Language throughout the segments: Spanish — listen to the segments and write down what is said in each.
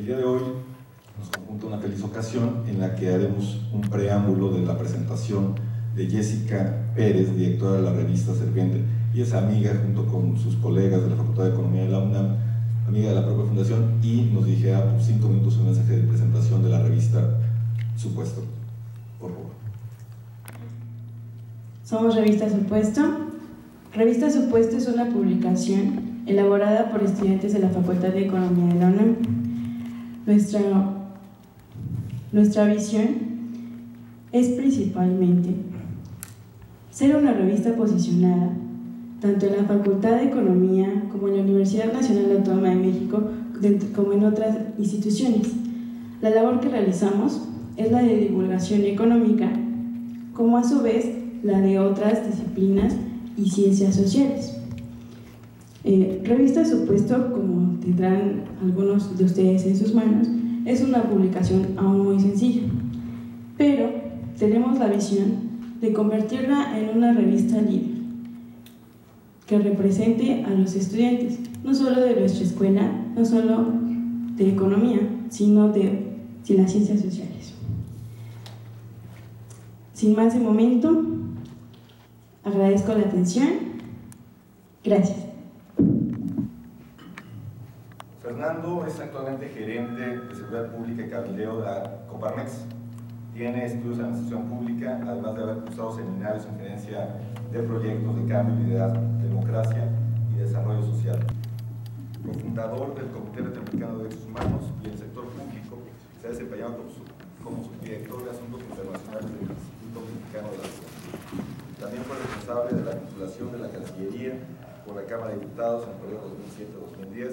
El día de hoy nos conjunta una feliz ocasión en la que haremos un preámbulo de la presentación de Jessica Pérez, directora de la revista Serpiente, y es amiga junto con sus colegas de la Facultad de Economía de la UNAM, amiga de la propia fundación, y nos dirigirá por 5 minutos un mensaje de presentación de la revista Supuesto. Por favor. Somos Revista Supuesto. Revista Supuesto es una publicación elaborada por estudiantes de la Facultad de Economía de la UNAM. Nuestra visión es principalmente ser una revista posicionada tanto en la Facultad de Economía como en la Universidad Nacional Autónoma de México, como en otras instituciones. La labor que realizamos es la de divulgación económica, como a su vez la de otras disciplinas y ciencias sociales. Revista Supuesto, como tendrán algunos de ustedes en sus manos, es una publicación aún muy sencilla, pero tenemos la visión de convertirla en una revista líder que represente a los estudiantes, no solo de nuestra escuela, no solo de economía, sino de las ciencias sociales. Sin más de momento, agradezco la atención. Gracias. Fernando es actualmente gerente de Seguridad Pública y Cabildeo de la Coparmex. Tiene estudios en administración pública, además de haber cursado seminarios en gerencia de proyectos de cambio, liderazgo, democracia y desarrollo social. Cofundador del Comité Latinoamericano de Derechos Humanos y el sector público, se ha desempeñado como subdirector de Asuntos Internacionales del Instituto Mexicano de la Ciudad. También fue responsable de la titulación de la Cancillería por la Cámara de Diputados en el periodo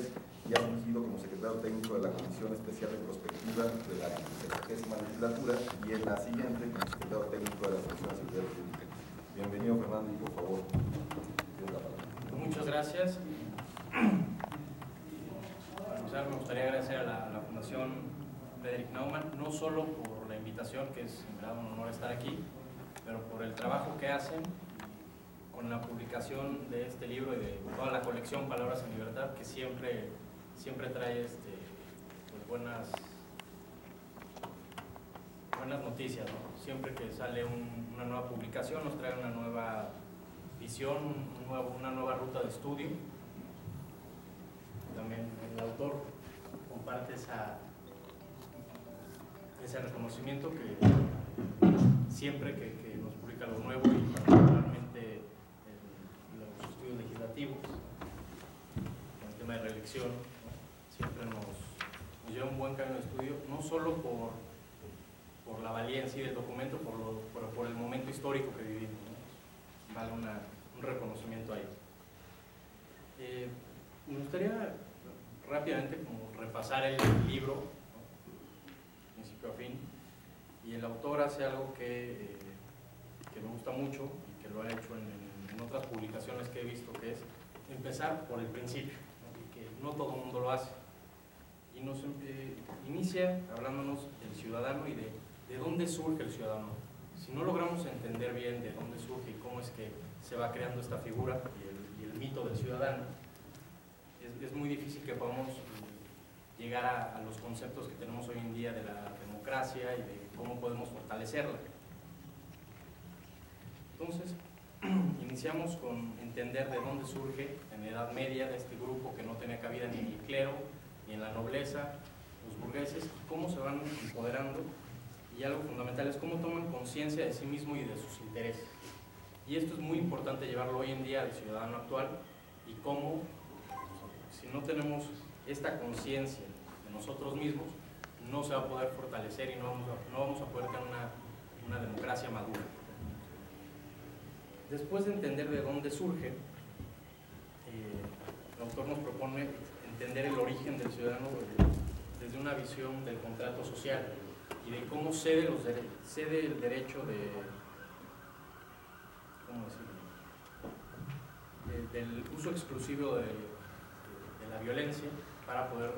2007-2010 y ha fungido como secretario técnico de la Comisión Especial de Prospectiva de la 70ª legislatura y en la siguiente como secretario técnico de la Comisión de Seguridad Pública. Bienvenido, Fernando, y por favor, tienes la palabra. Muchas gracias. Me gustaría agradecer a la Fundación Friedrich Naumann, no solo por la invitación, que es en verdad un honor estar aquí, pero por el trabajo que hacen con la publicación de este libro y de toda la colección Palabras en Libertad, que siempre trae pues buenas noticias, ¿no? Siempre que sale una nueva publicación nos trae una nueva visión, una nueva ruta de estudio. También el autor comparte ese reconocimiento que siempre que nos publica algo nuevo, y particularmente los estudios legislativos, el tema de reelección, ¿no? Siempre nos lleva un buen camino de estudio, no solo por la valiencia del documento, pero por el momento histórico que vivimos, ¿no? Vale un reconocimiento ahí. Me gustaría rápidamente como repasar el libro, ¿no? Principio a fin, y el autor hace algo que me gusta mucho y que lo ha hecho en otras publicaciones que he visto, que es empezar por el principio, ¿no? Y que no todo el mundo lo hace, y nos inicia hablándonos del ciudadano y de dónde surge el ciudadano. Si no logramos entender bien de dónde surge y cómo es que se va creando esta figura y el mito del ciudadano, es muy difícil que podamos llegar a los conceptos que tenemos hoy en día de la democracia y de cómo podemos fortalecerla. Entonces, iniciamos con entender de dónde surge en la Edad Media de este grupo que no tenía cabida ni en el clero ni en la nobleza, los burgueses, y cómo se van empoderando, y algo fundamental es cómo toman conciencia de sí mismos y de sus intereses. Y esto es muy importante llevarlo hoy en día al ciudadano actual, y cómo, si no tenemos esta conciencia de nosotros mismos, no se va a poder fortalecer y no vamos a poder tener una democracia madura. Después de entender de dónde surge, el autor nos propone entender el origen del ciudadano desde una visión del contrato social y de cómo cede el derecho del uso exclusivo de la violencia para poder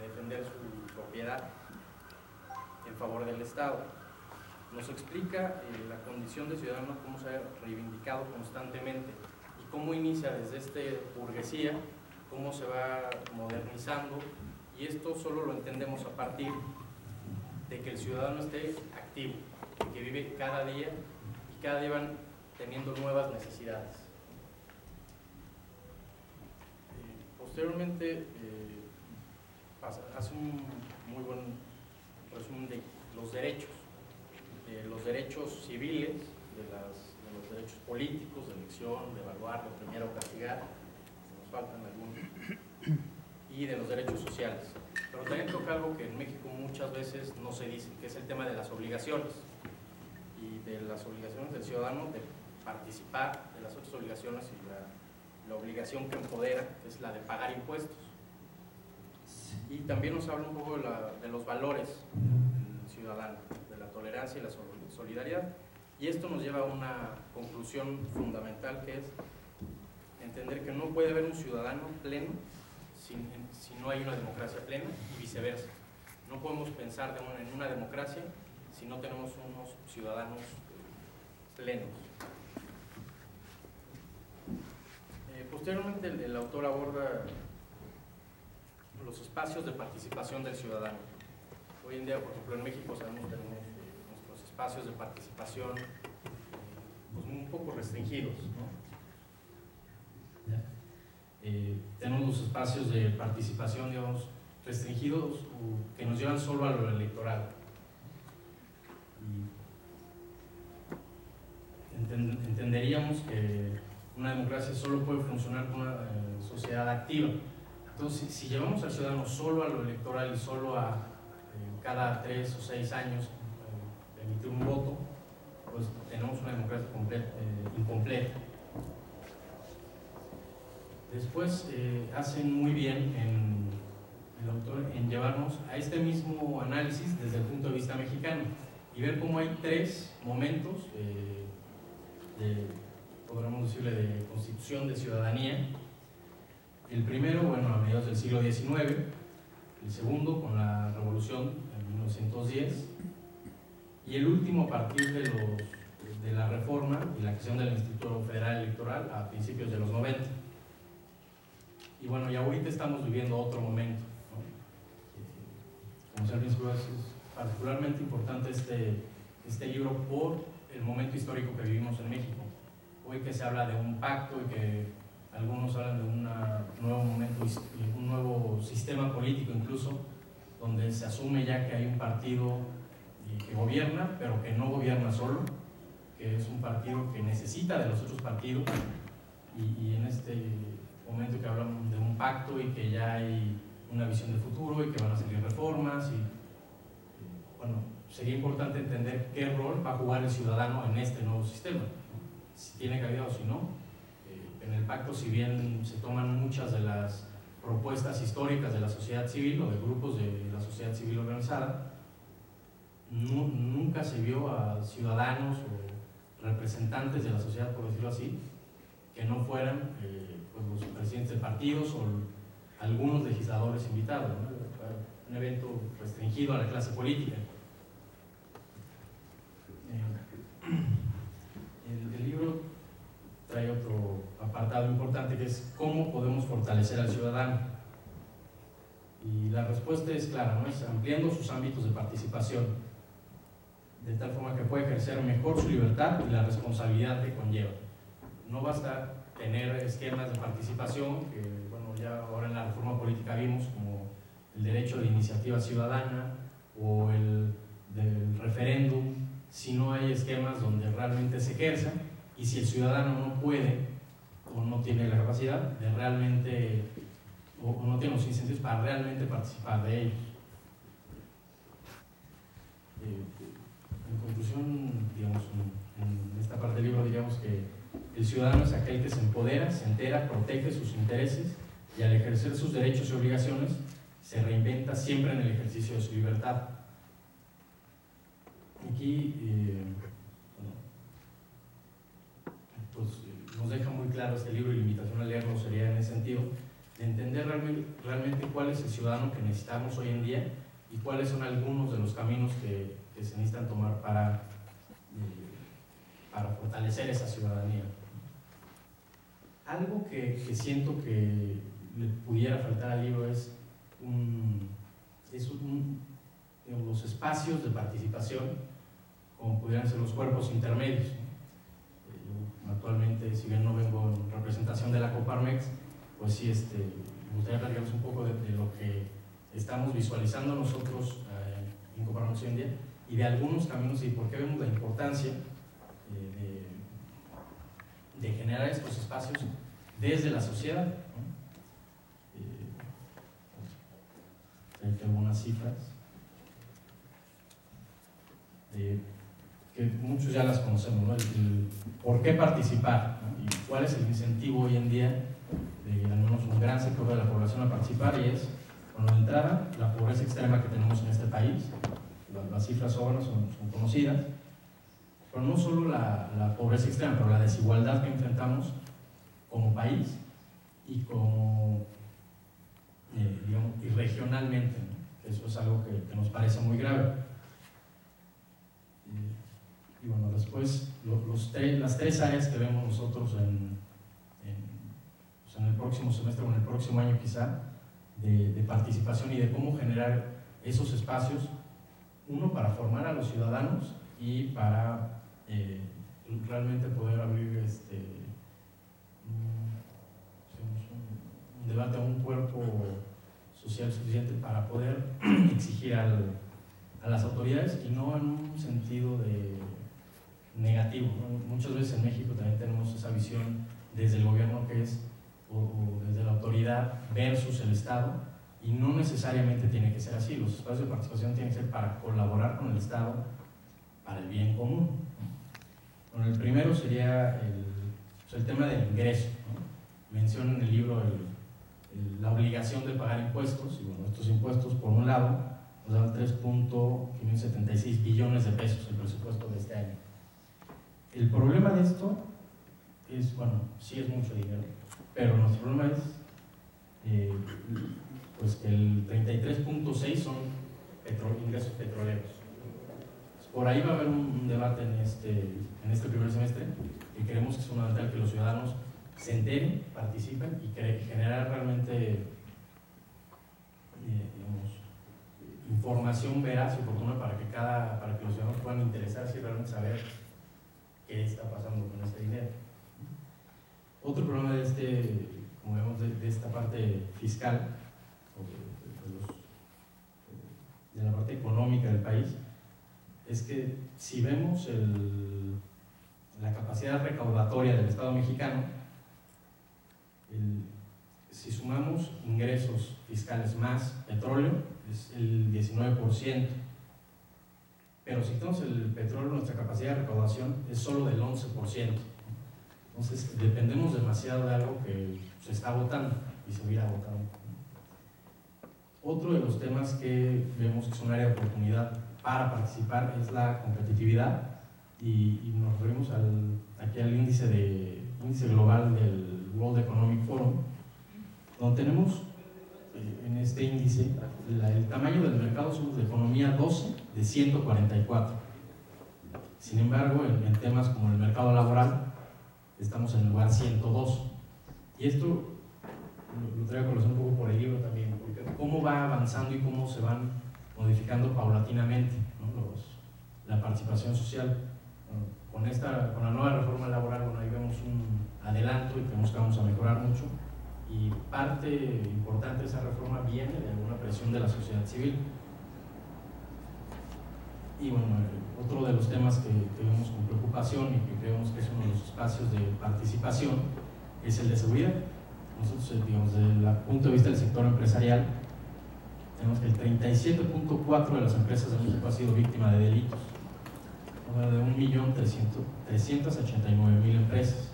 defender su propiedad en favor del Estado. Nos explica la condición de ciudadano, cómo se ha reivindicado constantemente y cómo inicia desde esta burguesía, cómo se va modernizando Y esto solo lo entendemos a partir de que el ciudadano esté activo, que vive cada día y cada día van teniendo nuevas necesidades. Posteriormente, hace un muy buen resumen de los derechos civiles, de los derechos políticos, de elección, de evaluar, de premiar o castigar, nos faltan algunos, y de los derechos sociales. Pero también toca algo que en México muchas veces no se dice, que es el tema de las obligaciones, y de las obligaciones del ciudadano de participar, de las otras obligaciones y la obligación que empodera, que es la de pagar impuestos. Y también nos habla un poco de los valores ciudadanos, de la tolerancia y la solidaridad. Y esto nos lleva a una conclusión fundamental, que es entender que no puede haber un ciudadano pleno si no hay una democracia plena, y viceversa. No podemos pensar en una democracia si no tenemos unos ciudadanos plenos. Posteriormente, el autor aborda los espacios de participación del ciudadano. Hoy en día, por ejemplo, en México sabemos que tenemos nuestros espacios de participación pues un poco restringidos, ¿no? Tenemos los espacios de participación, digamos, restringidos, que nos llevan solo a lo electoral. Y entenderíamos que una democracia solo puede funcionar con una sociedad activa. Entonces, si llevamos al ciudadano solo a lo electoral y solo a cada 3 o 6 años emitir un voto, pues tenemos una democracia incompleta. Después hacen muy bien el autor en llevarnos a este mismo análisis desde el punto de vista mexicano y ver cómo hay 3 momentos podríamos decirle, de constitución de ciudadanía. El primero, bueno, a mediados del siglo XIX, el segundo con la Revolución en 1910, y el último a partir de la reforma y la creación del Instituto Federal Electoral a principios de los 90. Y bueno, y ahorita estamos viviendo otro momento, ¿no? Como decía al principio, es particularmente importante este libro por el momento histórico que vivimos en México. Hoy que se habla de un pacto y que algunos hablan de un nuevo momento, un nuevo sistema político incluso, donde se asume ya que hay un partido que gobierna, pero que no gobierna solo, que es un partido que necesita de los otros partidos, y en este momento que hablamos de un pacto y que ya hay una visión de futuro y que van a salir reformas, y bueno, sería importante entender qué rol va a jugar el ciudadano en este nuevo sistema, si tiene cabida o si no. En el pacto, si bien se toman muchas de las propuestas históricas de la sociedad civil o de grupos de la sociedad civil organizada, nunca se vio a ciudadanos o representantes de la sociedad, por decirlo así, que no fueran pues los presidentes de partidos o algunos legisladores invitados, ¿no? Un evento restringido a la clase política. El libro trae otro apartado importante, que es cómo podemos fortalecer al ciudadano. Y la respuesta es clara, ¿no? Es ampliando sus ámbitos de participación, de tal forma que pueda ejercer mejor su libertad y la responsabilidad que conlleva. No basta tener esquemas de participación, que bueno, ya ahora en la reforma política vimos, como el derecho de iniciativa ciudadana o el del referéndum, si no hay esquemas donde realmente se ejerza, y si el ciudadano no puede o no tiene la capacidad de realmente, o no tiene los incentivos para realmente participar de ellos. En conclusión, digamos, en esta parte del libro diríamos que el ciudadano es aquel que se empodera, se entera, protege sus intereses y al ejercer sus derechos y obligaciones se reinventa siempre en el ejercicio de su libertad. Aquí pues, nos deja muy claro este libro, y la invitación a leerlo sería en ese sentido, de entender realmente cuál es el ciudadano que necesitamos hoy en día y cuáles son algunos de los caminos que se necesitan tomar para fortalecer esa ciudadanía. Algo que siento que le pudiera faltar al libro es un espacios de participación, como pudieran ser los cuerpos intermedios. Actualmente, si bien no vengo en representación de la Coparmex, pues sí, me gustaría platicarles un poco de lo que estamos visualizando nosotros en Coparmex hoy en día, y de algunos caminos y por qué vemos la importancia de generar estos espacios desde la sociedad, ¿no? Hay algunas cifras que muchos ya las conocemos, ¿no? ¿Por qué participar? ¿No? Y cuál es el incentivo hoy en día de al menos un gran sector de la población a participar, y es, bueno, de entrada, la pobreza extrema que tenemos en este país. Las cifras son conocidas, pero no solo la pobreza extrema, pero la desigualdad que enfrentamos como país y como, digamos, y regionalmente, ¿no? Eso es algo que nos parece muy grave. Y bueno, después las tres áreas que vemos nosotros en el próximo semestre o en el próximo año quizá, de participación y de cómo generar esos espacios, uno, para formar a los ciudadanos y para realmente poder abrir un debate a un cuerpo social suficiente para poder exigir a las autoridades, y no en un sentido negativo, ¿no? Muchas veces en México también tenemos esa visión desde el gobierno que es, o desde la autoridad versus el Estado, y no necesariamente tiene que ser así. Los espacios de participación tienen que ser para colaborar con el Estado para el bien común. Bueno, el primero sería el tema del ingreso, ¿no? Menciona en el libro la obligación de pagar impuestos, y bueno, estos impuestos, por un lado, nos dan 3.576 billones de pesos el presupuesto de este año. El problema de esto es, bueno, sí es mucho dinero, pero nuestro problema es pues que el 33.6 son ingresos petroleros. Por ahí va a haber un debate en este primer semestre, y creemos que es fundamental que los ciudadanos se enteren, participen y generar realmente digamos, información veraz y oportuna para que los ciudadanos puedan interesarse y realmente saber qué está pasando con este dinero. Otro problema como vemos, de esta parte fiscal, de la parte económica del país, es que si vemos la capacidad recaudatoria del Estado mexicano, si sumamos ingresos fiscales más petróleo, es el 19%, pero si quitamos el petróleo, nuestra capacidad de recaudación es solo del 11%. Entonces dependemos demasiado de algo que se está agotando y se irá agotando. Otro de los temas que vemos que es un área de oportunidad para participar es la competitividad, y nos referimos aquí al índice global del World Economic Forum, donde tenemos en este índice el tamaño del mercado. Somos de economía 12 de 144. Sin embargo, en temas como el mercado laboral estamos en el lugar 102, y esto lo traigo a colación un poco por el libro también, porque cómo va avanzando y cómo se van modificando paulatinamente, ¿no? La participación social. Con la nueva reforma laboral, bueno, ahí vemos un adelanto y creemos que vamos a mejorar mucho, y parte importante de esa reforma viene de alguna presión de la sociedad civil. Y bueno, otro de los temas que vemos con preocupación y que creemos que es uno de los espacios de participación es el de seguridad. Nosotros, digamos, desde el punto de vista del sector empresarial, tenemos que el 37.4% de las empresas de México ha sido víctima de delitos, de 1.389.000 empresas.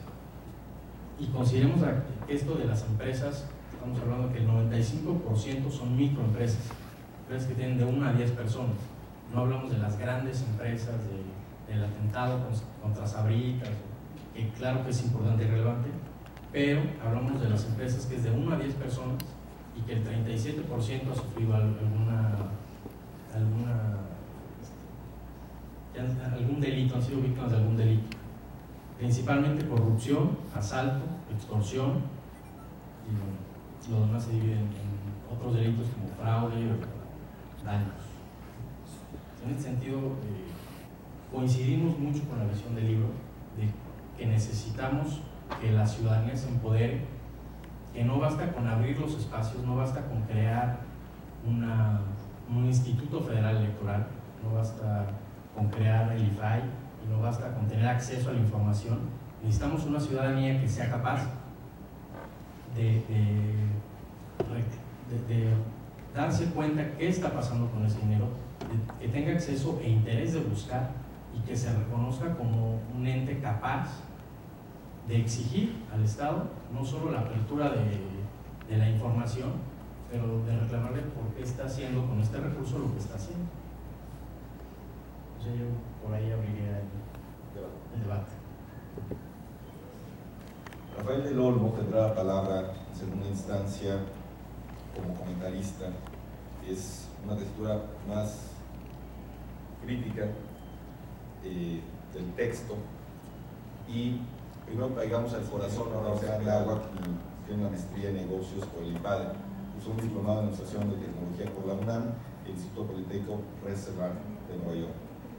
Y consideremos que esto de las empresas, estamos hablando que el 95% son microempresas, empresas que tienen de 1 a 10 personas. No hablamos de las grandes empresas del atentado contra Sabritas, que claro que es importante y relevante, pero hablamos de las empresas que es de 1 a 10 personas y que el 37% ha sufrido algún delito, han sido víctimas de algún delito, principalmente corrupción, asalto, extorsión, y bueno, lo demás se divide en otros delitos como fraude o daños. sentido coincidimos mucho con la visión del libro, de que necesitamos que la ciudadanía se empodere, que no basta con abrir los espacios, no basta con crear un instituto federal electoral, no basta con crear el IFAI, y no basta con tener acceso a la información. Necesitamos una ciudadanía que sea capaz de darse cuenta qué está pasando con ese dinero, que tenga acceso e interés de buscar, y que se reconozca como un ente capaz de exigir al Estado no solo la apertura de la información, pero de reclamarle por qué está haciendo con este recurso lo que está haciendo. Entonces yo por ahí abriría el debate. Rafael del Olmo tendrá la palabra en segunda instancia como comentarista. Es una lectura más crítica del texto, y primero traigamos al corazón a Rafael de Agua, que tiene una maestría en negocios por el IPADE, cursó un diplomado en Administración de Tecnología por la UNAM y el Instituto Politécnico Rensselaer de Nueva York.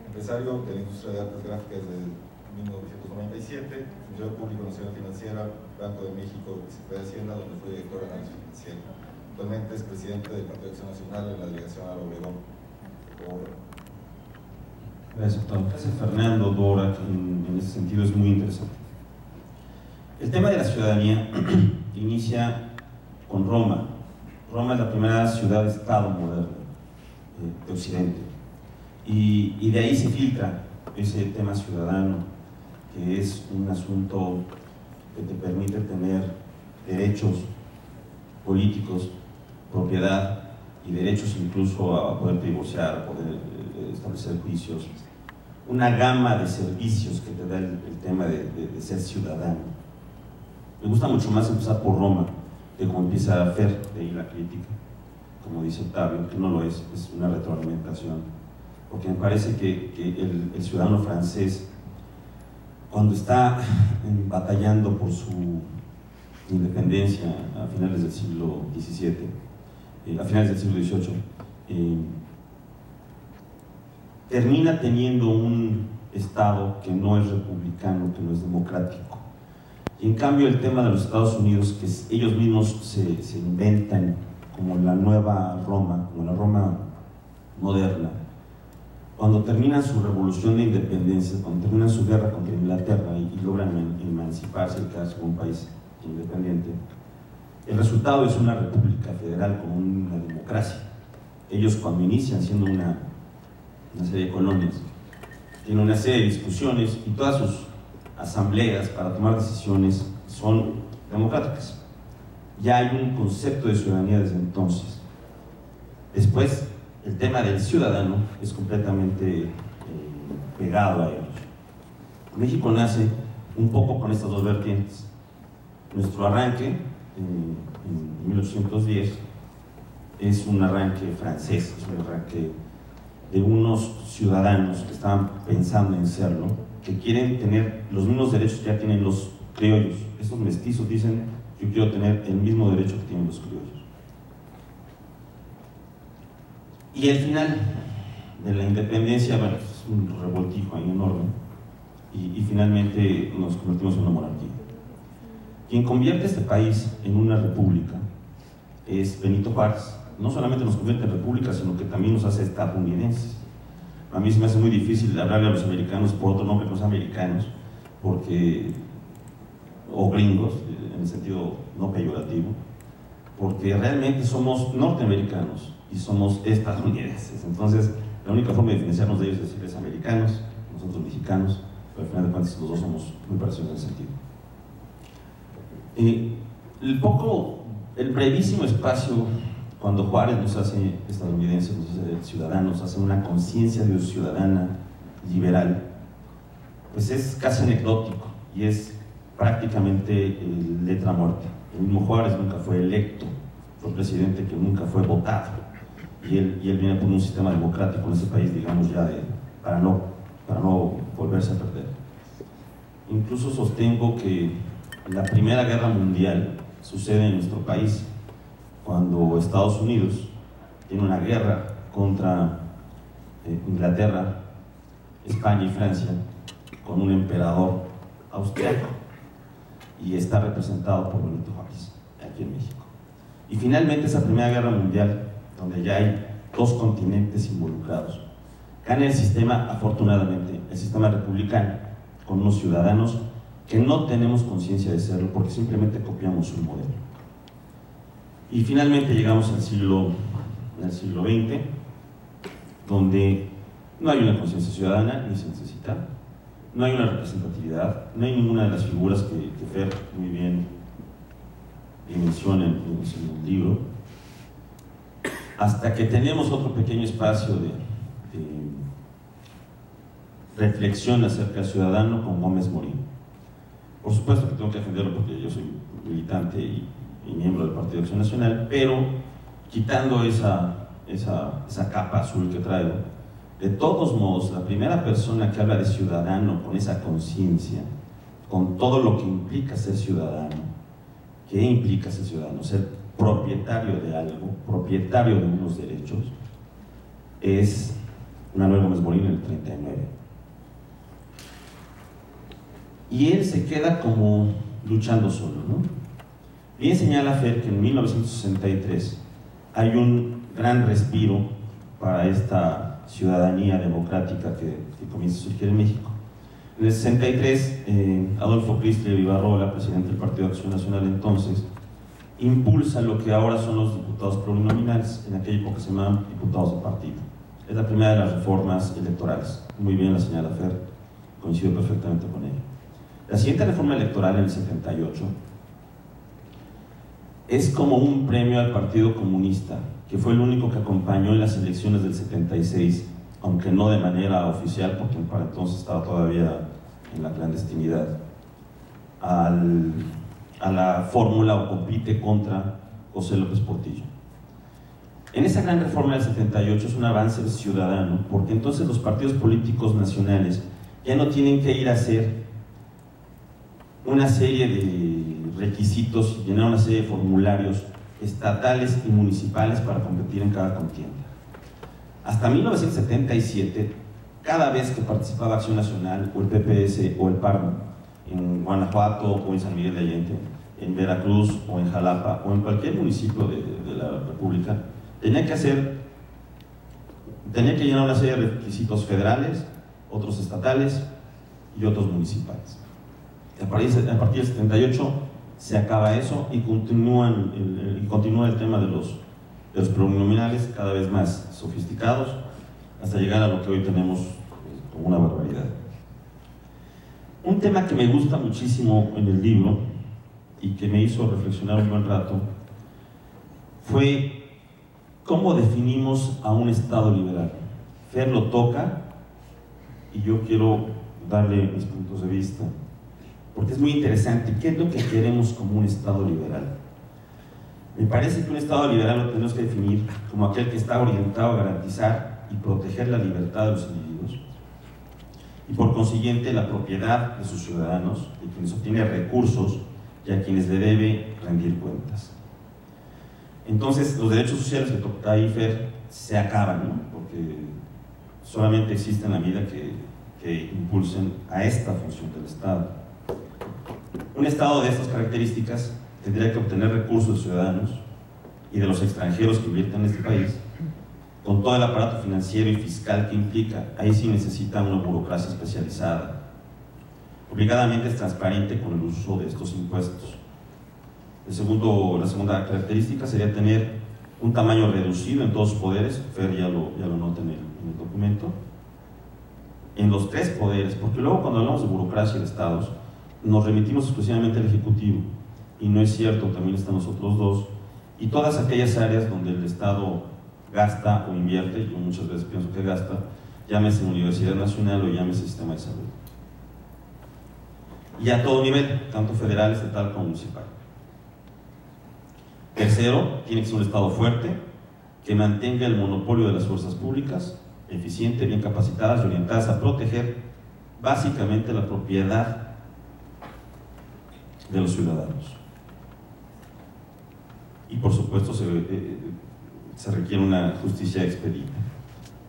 Empresario de la industria de artes gráficas desde 1997, funcionario público nacional financiera, Banco de México, Secretaría de Hacienda, donde fue director de análisis financiero. Actualmente es presidente del Partido de Acción Nacional en la delegación a Obregón. Gracias, doctor. Gracias, Fernando, Dora, que en ese sentido es muy interesante. El tema de la ciudadanía inicia con Roma. Roma es la primera ciudad-estado moderna de Occidente, y de ahí se filtra ese tema ciudadano, que es un asunto que te permite tener derechos políticos, propiedad y derechos incluso a poder divorciar, a poder establecer juicios, una gama de servicios que te da el tema de ser ciudadano. Me gusta mucho más empezar por Roma, que como empieza Fer, de ahí la crítica, como dice Octavio, que no lo es una retroalimentación, porque me parece que el ciudadano francés, cuando está batallando por su independencia a finales del siglo XVII, a finales del siglo XVIII, termina teniendo un Estado que no es republicano, que no es democrático. Y en cambio el tema de los Estados Unidos, que ellos mismos se inventan como la nueva Roma, como la Roma moderna, cuando terminan su revolución de independencia, cuando terminan su guerra contra Inglaterra y logran emanciparse y quedarse como un país independiente, el resultado es una república federal con una democracia. Ellos, cuando inician siendo una serie de colonias, tienen una serie de discusiones, y todas sus asambleas para tomar decisiones son democráticas. Ya hay un concepto de ciudadanía desde entonces. Después, el tema del ciudadano es completamente pegado a ellos. México nace un poco con estas dos vertientes. Nuestro arranque en 1810 es un arranque francés, es un arranque de unos ciudadanos que estaban pensando en serlo, que quieren tener los mismos derechos que ya tienen los criollos. Estos mestizos dicen: yo quiero tener el mismo derecho que tienen los criollos. Y el final de la independencia, bueno, es un revoltijo ahí enorme, y finalmente nos convertimos en una monarquía. Quien convierte este país en una república es Benito Juárez. No solamente nos convierte en república, sino que también nos hace estadounidenses. A mí se me hace muy difícil hablarle a los americanos por otro nombre que no sea americanos, o gringos, en el sentido no peyorativo, porque realmente somos norteamericanos y somos estadounidenses. Entonces, la única forma de diferenciarnos de ellos es decirles americanos, nosotros mexicanos, pero al final de cuentas los dos somos muy parecidos en ese sentido. El brevísimo espacio, cuando Juárez nos hace estadounidenses, nos hace ciudadanos, hace una conciencia de ciudadana liberal, pues es casi anecdótico y es prácticamente letra muerta. El mismo Juárez nunca fue electo, fue presidente que nunca fue votado, y él viene por un sistema democrático en ese país, digamos, ya para no volverse a perder. Incluso sostengo que la Primera Guerra Mundial sucede en nuestro país cuando Estados Unidos tiene una guerra contra Inglaterra España y Francia, con un emperador austriaco, y está representado por Benito Juárez, aquí en México. Y finalmente esa Primera Guerra Mundial, donde ya hay dos continentes involucrados, gana el sistema, afortunadamente, el sistema republicano, con unos ciudadanos que no tenemos conciencia de serlo porque simplemente copiamos un modelo. Y finalmente llegamos al siglo XX, donde no hay una conciencia ciudadana, ni se necesita, no hay una representatividad, no hay ninguna de las figuras que Fer muy bien menciona en el libro, hasta que tenemos otro pequeño espacio de reflexión acerca del ciudadano con Gómez Morín. Por supuesto que tengo que defenderlo porque yo soy militante y miembro del Partido de Acción Nacional, pero quitando esa capa azul que traigo, de todos modos, la primera persona que habla de ciudadano con esa conciencia, con todo lo que implica ser ciudadano, ¿qué implica ser ciudadano? Ser propietario de algo, propietario de unos derechos, es Manuel Gómez Morín en el 39. Y él se queda como luchando solo, ¿no? Bien señala Fer que en 1963 hay un gran respiro para esta ciudadanía democrática que comienza a surgir en México. En el 63, Adolfo Pristler Ibarrola, presidente del Partido de Acción Nacional entonces, impulsa lo que ahora son los diputados plurinominales, en aquella época se llamaban diputados de partido. Es la primera de las reformas electorales. Muy bien la señala Fer, coincido perfectamente con ella. La siguiente reforma electoral en el 78 es como un premio al Partido Comunista, que fue el único que acompañó en las elecciones del 76, aunque no de manera oficial, porque para entonces estaba todavía en la clandestinidad, a la fórmula o compite contra José López Portillo. En esa gran reforma del 78 es un avance ciudadano, porque entonces los partidos políticos nacionales ya no tienen que ir a hacer una serie de requisitos y llenar una serie de formularios estatales y municipales para competir en cada contienda. Hasta 1977, cada vez que participaba Acción Nacional o el PPS o el PARM en Guanajuato o en San Miguel de Allende, en Veracruz o en Jalapa o en cualquier municipio de la República, tenía que llenar una serie de requisitos federales, otros estatales y otros municipales. A partir del 78 se acaba eso y continúa el tema de los plurinominales cada vez más sofisticados hasta llegar a lo que hoy tenemos como una barbaridad. Un tema que me gusta muchísimo en el libro y que me hizo reflexionar un buen rato fue cómo definimos a un Estado liberal. Fer lo toca y yo quiero darle mis puntos de vista, porque es muy interesante. ¿Qué es lo que queremos como un Estado liberal? Me parece que un Estado liberal lo tenemos que definir como aquel que está orientado a garantizar y proteger la libertad de los individuos y por consiguiente la propiedad de sus ciudadanos, de quienes obtiene recursos y a quienes le debe rendir cuentas. Entonces los derechos sociales que toca ahí Fer se acaban, ¿no? Porque solamente existen la medida que impulsen a esta función del Estado. Un Estado de estas características tendría que obtener recursos de ciudadanos y de los extranjeros que invierten en este país, con todo el aparato financiero y fiscal que implica. Ahí sí necesita una burocracia especializada. Obligadamente es transparente con el uso de estos impuestos. La segunda característica sería tener un tamaño reducido en todos sus poderes. Fer ya lo nota en el documento. En los tres poderes, porque luego cuando hablamos de burocracia de estados, nos remitimos exclusivamente al Ejecutivo, y no es cierto, también están los otros dos, y todas aquellas áreas donde el Estado gasta o invierte, yo muchas veces pienso que gasta, llámese Universidad Nacional o llámese Sistema de Salud. Y a todo nivel, tanto federal, estatal como municipal. Tercero, tiene que ser un Estado fuerte, que mantenga el monopolio de las fuerzas públicas, eficiente, bien capacitadas y orientadas a proteger básicamente la propiedad de los ciudadanos. Y por supuesto se requiere una justicia expedita.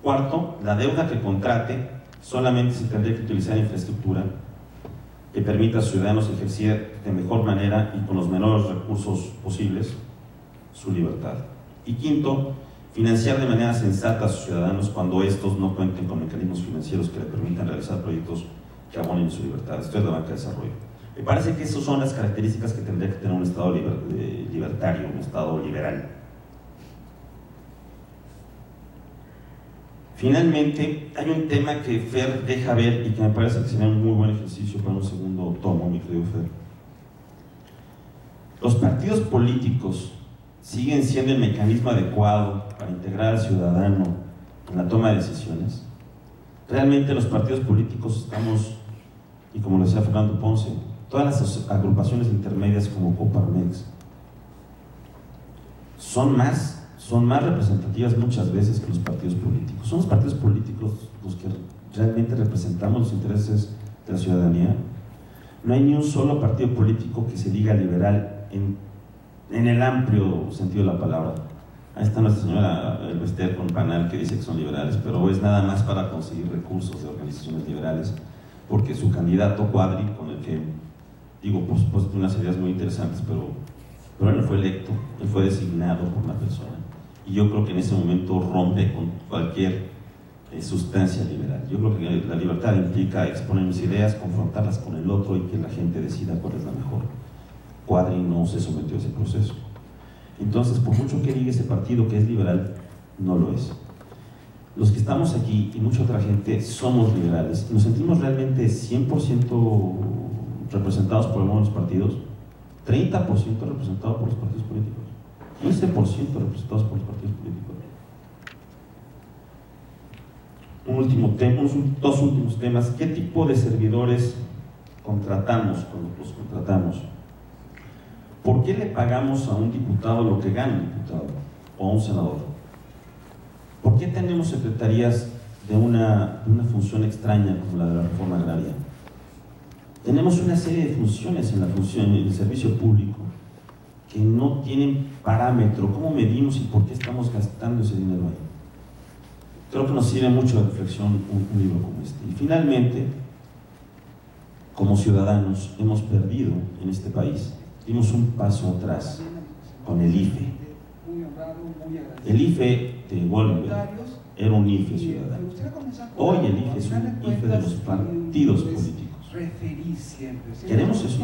Cuarto, la deuda que contrate Solamente se tendría que utilizar infraestructura que permita a los ciudadanos ejercer de mejor manera y con los menores recursos posibles su libertad. Y quinto, financiar de manera sensata a sus ciudadanos cuando estos no cuenten con mecanismos financieros que le permitan realizar proyectos que abonen su libertad. Esto es la banca de desarrollo. Me parece que esas son las características que tendría que tener un Estado libertario, un Estado liberal. Finalmente, hay un tema que Fer deja ver y que me parece que sería un muy buen ejercicio para un segundo tomo, mi querido Fer. Los partidos políticos siguen siendo el mecanismo adecuado para integrar al ciudadano en la toma de decisiones. Realmente los partidos políticos estamos, y como lo decía Fernando Ponce, todas las agrupaciones intermedias como Coparmex son más representativas muchas veces que los partidos políticos. Son los partidos políticos los que realmente representamos los intereses de la ciudadanía. No hay ni un solo partido político que se diga liberal en el amplio sentido de la palabra. Ahí está nuestra señora Elvester con Panal que dice que son liberales, pero es nada más para conseguir recursos de organizaciones liberales, porque su candidato Cuadri, con el que digo, por supuesto, unas ideas muy interesantes, pero él no fue electo, él fue designado por una persona. Y yo creo que en ese momento rompe con cualquier sustancia liberal. Yo creo que la libertad implica exponer mis ideas, confrontarlas con el otro y que la gente decida cuál es la mejor. Cuadri no se sometió a ese proceso. Entonces, por mucho que diga ese partido que es liberal, no lo es. Los que estamos aquí y mucha otra gente somos liberales. Nos sentimos realmente 100% representados por algunos partidos, 30% representados por los partidos políticos, 15% representados por los partidos políticos. Dos últimos temas. ¿Qué tipo de servidores contratamos cuando los contratamos? ¿Por qué le pagamos a un diputado lo que gana un diputado o a un senador? ¿Por qué tenemos secretarías de una función extraña como la de la reforma agraria? Tenemos una serie de funciones en el servicio público que no tienen parámetro. ¿Cómo medimos y por qué estamos gastando ese dinero ahí? Creo que nos sirve mucho de reflexión un libro como este. Y finalmente, como ciudadanos, hemos perdido en este país. Dimos un paso atrás con el IFE. El IFE de Wollenberg era un IFE ciudadano. Hoy el IFE es un IFE de los partidos políticos. ¿Queremos eso?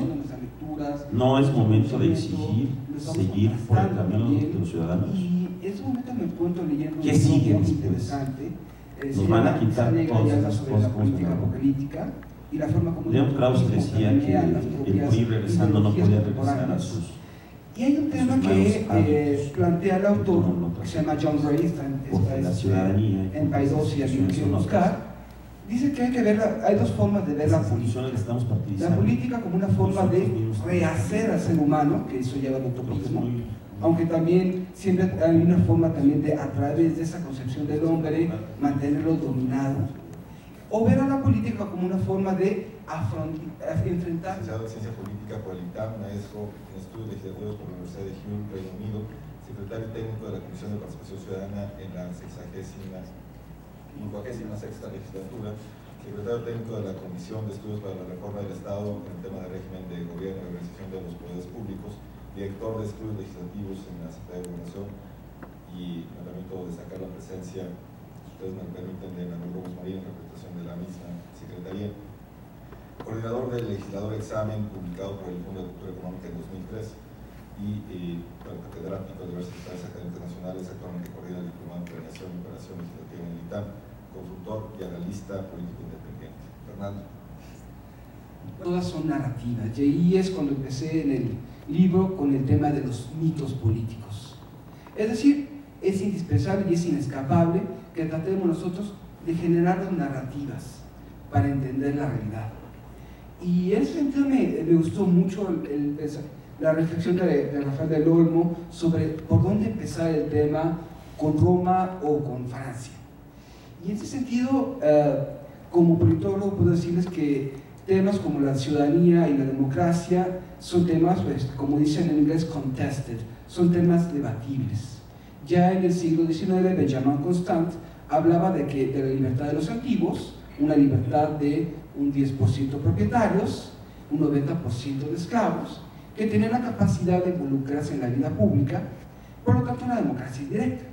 No es momento de exigir seguir por el camino de los ciudadanos. ¿Qué sigue después? Nos van a quitar todas esas cosas como León Krauss decía que el PRI regresando no podía regresar a sus. Y hay un tema que plantea el autor, que se llama John Gray, en Paidós y en Oscar. Dice que hay que ver, hay dos formas de ver la política. La política como una forma de rehacer al ser humano, que eso lleva al utopismo, aunque también siempre hay una forma también de, a través de esa concepción del hombre, mantenerlo dominado. O ver a la política como una forma de enfrentar. Licenciado en Ciencia Política por el ITAM, maestro en Estudios Legislativos por la Universidad de Hull, Reino Unido, secretario técnico de la Comisión de Participación Ciudadana en la 56ª legislatura, secretario técnico de la Comisión de Estudios para la Reforma del Estado en el tema de régimen de gobierno y organización de los poderes públicos, director de Estudios Legislativos en la Secretaría de Gobernación, y me permito destacar la presencia, si ustedes me permiten, de Manuel Gómez Marín en representación de la misma Secretaría. Coordinador del legislador examen publicado por el Fondo de Cultura Económica en 2003 y catedrático de diversas sociedades académicas nacionales, actualmente coordina el diplomado en Planeación y Operación Legislativa en el ITAM, consultor y analista político independiente. Fernando. Todas son narrativas, y ahí es cuando empecé en el libro con el tema de los mitos políticos. Es decir, es indispensable y es inescapable que tratemos nosotros de generar narrativas para entender la realidad. Y en ese sentido me gustó mucho la reflexión de Rafael del Olmo sobre por dónde empezar el tema, con Roma o con Francia. Y en ese sentido, como politólogo puedo decirles que temas como la ciudadanía y la democracia son temas, pues, como dicen en inglés, contested, son temas debatibles. Ya en el siglo XIX, Benjamin Constant hablaba de la libertad de los antiguos una libertad de un 10% propietarios, un 90% de esclavos, que tenían la capacidad de involucrarse en la vida pública, por lo tanto una democracia indirecta.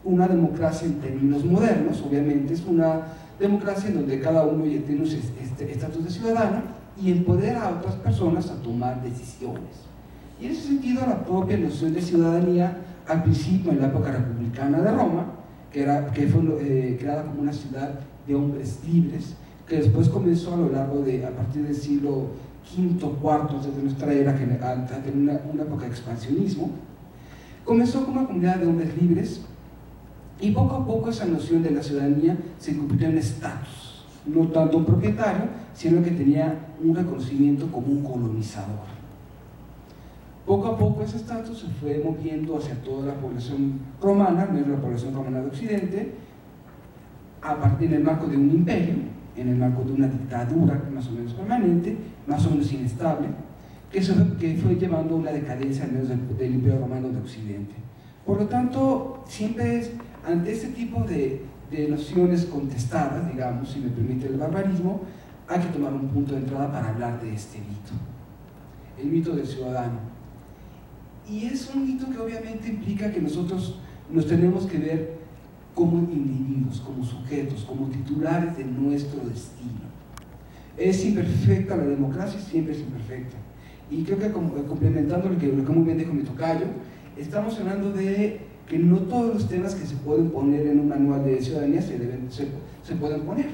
Una democracia en términos modernos, obviamente, es una democracia en donde cada uno ya tiene un estatus de ciudadano y empodera a otras personas a tomar decisiones. Y en ese sentido, la propia noción de ciudadanía, al principio en la época republicana de Roma, que fue creada como una ciudad de hombres libres, que después comenzó a partir del siglo V, IV de nuestra era, a tener una época de expansionismo, comenzó como una comunidad de hombres libres, y poco a poco esa noción de la ciudadanía se convirtió en estatus, no tanto un propietario, sino que tenía un reconocimiento como un colonizador. Poco a poco ese estatus se fue moviendo hacia toda la población romana, menos la población romana de Occidente, a partir del marco de un imperio, en el marco de una dictadura más o menos permanente, más o menos inestable, que fue llevando una decadencia al menos del imperio romano de Occidente. Por lo tanto, siempre es ante este tipo de nociones contestadas, digamos, si me permite el barbarismo, hay que tomar un punto de entrada para hablar de este mito, el mito del ciudadano. Y es un mito que obviamente implica que nosotros nos tenemos que ver como individuos, como sujetos, como titulares de nuestro destino. Es imperfecta la democracia, siempre es imperfecta. Y creo que complementando lo que muy bien dijo mi tocayo, estamos hablando de que no todos los temas que se pueden poner en un manual de ciudadanía se pueden poner.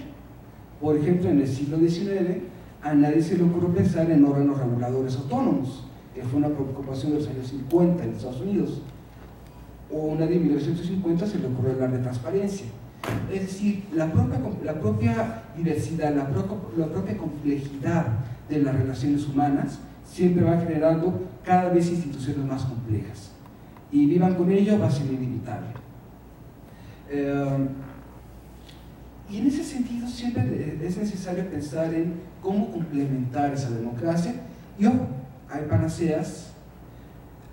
Por ejemplo, en el siglo XIX a nadie se le ocurrió pensar en órganos reguladores autónomos, que fue una preocupación de los años 50 en Estados Unidos. O a nadie en 1950 se le ocurrió hablar de transparencia. Es decir, la propia diversidad, la propia complejidad de las relaciones humanas siempre va generando cada vez instituciones más complejas. Y vivan con ello, va a ser inevitable. Y en ese sentido siempre es necesario pensar en cómo complementar esa democracia. Y ojo, hay panaceas,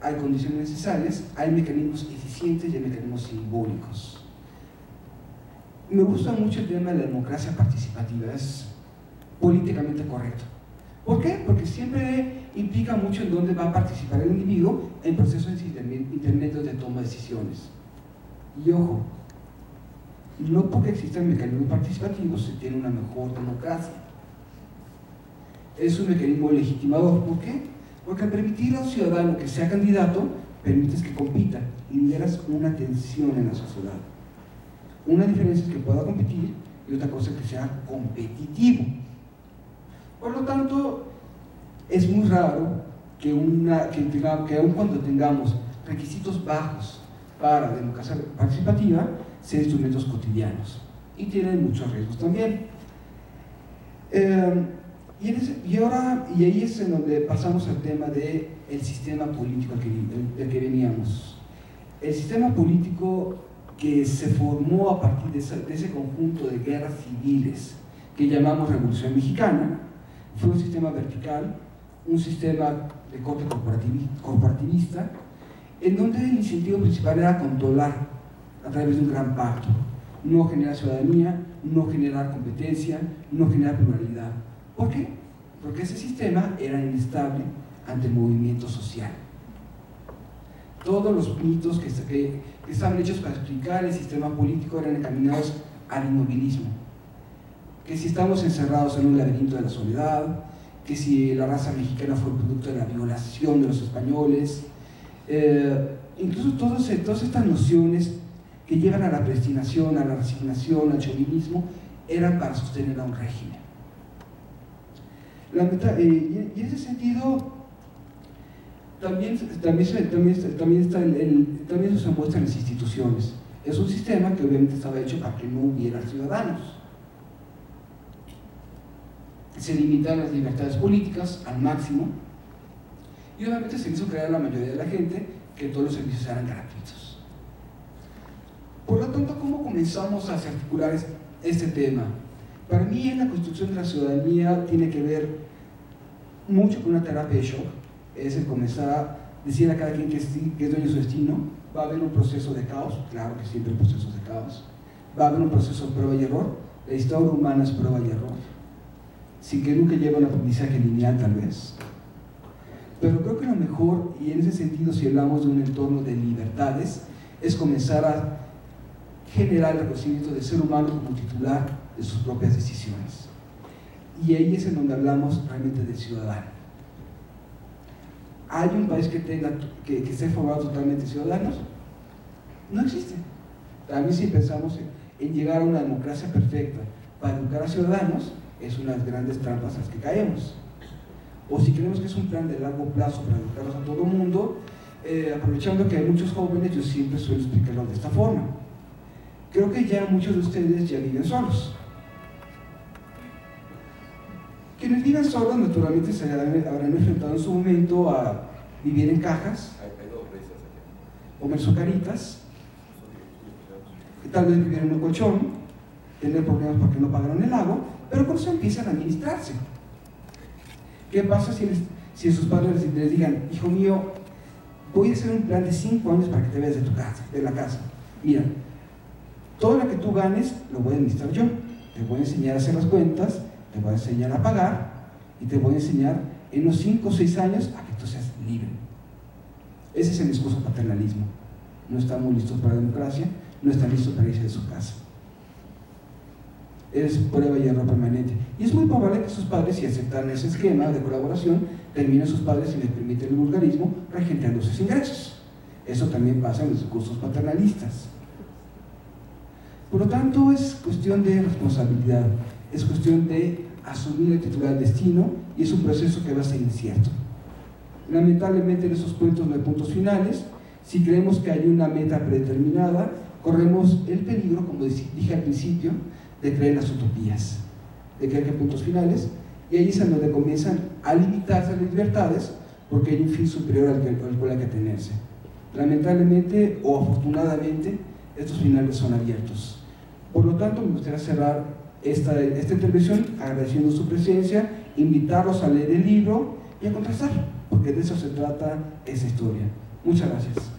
hay condiciones necesarias, hay mecanismos eficientes y hay mecanismos simbólicos. Me gusta mucho el tema de la democracia participativa, es políticamente correcto. ¿Por qué? Porque siempre implica mucho en dónde va a participar el individuo en procesos intermedios de toma de decisiones. Y ojo, no porque existan mecanismos participativos se tiene una mejor democracia. Es un mecanismo legitimador. ¿Por qué? Porque al permitir a un ciudadano que sea candidato, permites que compita y lideras una tensión en la sociedad. Una diferencia es que pueda competir y otra cosa es que sea competitivo. Por lo tanto, es muy raro que aun cuando tengamos requisitos bajos para la democracia participativa, sean instrumentos cotidianos y tienen muchos riesgos también. Y ahí es en donde pasamos al tema del sistema político del que veníamos. El sistema político que se formó a partir de ese conjunto de guerras civiles que llamamos Revolución Mexicana fue un sistema vertical, un sistema de corte corporativista, en donde el incentivo principal era controlar a través de un gran pacto, no generar ciudadanía, no generar competencia, no generar pluralidad. ¿Por qué? Porque ese sistema era inestable ante el movimiento social. Todos los mitos que estaban hechos para explicar el sistema político eran encaminados al inmovilismo. Que si estamos encerrados en un laberinto de la soledad, que si la raza mexicana fue producto de la violación de los españoles, incluso todas estas nociones que llevan a la predestinación, a la resignación, al chauvinismo, eran para sostener a un régimen. Y en ese sentido, también eso se muestra en las instituciones. Es un sistema que obviamente estaba hecho para que no hubiera ciudadanos. Se limitan las libertades políticas al máximo y obviamente se hizo creer a la mayoría de la gente que todos los servicios eran gratuitos. Por lo tanto, ¿cómo comenzamos a articular este tema? Para mí, en la construcción de la ciudadanía tiene que ver mucho con una terapia de shock, es el comenzar a decir a cada quien que es dueño de su destino. Va a haber un proceso de caos, claro que siempre hay procesos de caos. Va a haber un proceso de prueba y error, La historia humana es prueba y error, sin que nunca lleve un aprendizaje lineal tal vez. Pero creo que lo mejor, y en ese sentido si hablamos de un entorno de libertades, es comenzar a generar el reconocimiento del ser humano como titular de sus propias decisiones. Y ahí es en donde hablamos realmente del ciudadano. ¿Hay un país que esté formado totalmente de ciudadanos? No existe. También si pensamos en llegar a una democracia perfecta para educar a ciudadanos, es una de las grandes trampas a las que caemos. O si creemos que es un plan de largo plazo para educarlos a todo el mundo, aprovechando que hay muchos jóvenes, yo siempre suelo explicarlo de esta forma. Creo que ya muchos de ustedes ya viven solos. Quienes viven solos naturalmente se habrán enfrentado en su momento a vivir en cajas, comer sucaritas, tal vez vivir en un colchón, tener problemas porque no pagaron el agua, pero con eso empiezan a administrarse. ¿Qué pasa si sus padres les digan, hijo mío, voy a hacer un plan de 5 años para que te veas de la casa? Mira, todo lo que tú ganes lo voy a administrar yo, te voy a enseñar a hacer las cuentas, te voy a enseñar a pagar y te voy a enseñar en los 5 o 6 años a que tú seas libre. Ese es el discurso paternalismo. No estamos listos para la democracia, no están listos para irse de su casa. Es prueba y error permanente. Y es muy probable que sus padres, si aceptan ese esquema de colaboración, terminen sus padres, si les permite el vulgarismo, regenteando sus ingresos. Eso también pasa en los discursos paternalistas. Por lo tanto, es cuestión de responsabilidad, es cuestión de asumir el titular del destino, y es un proceso que va a ser incierto. Lamentablemente en esos cuentos no hay puntos finales. Si creemos que hay una meta predeterminada, corremos el peligro, como dije al principio, de creer en las utopías, de creer que hay puntos finales, y ahí es donde comienzan a limitarse las libertades, porque hay un fin superior al cual hay que atenerse. Lamentablemente o afortunadamente, estos finales son abiertos. Por lo tanto, me gustaría cerrar esta intervención agradeciendo su presencia, invitarlos a leer el libro y a contrastar, porque de eso se trata esa historia. Muchas gracias.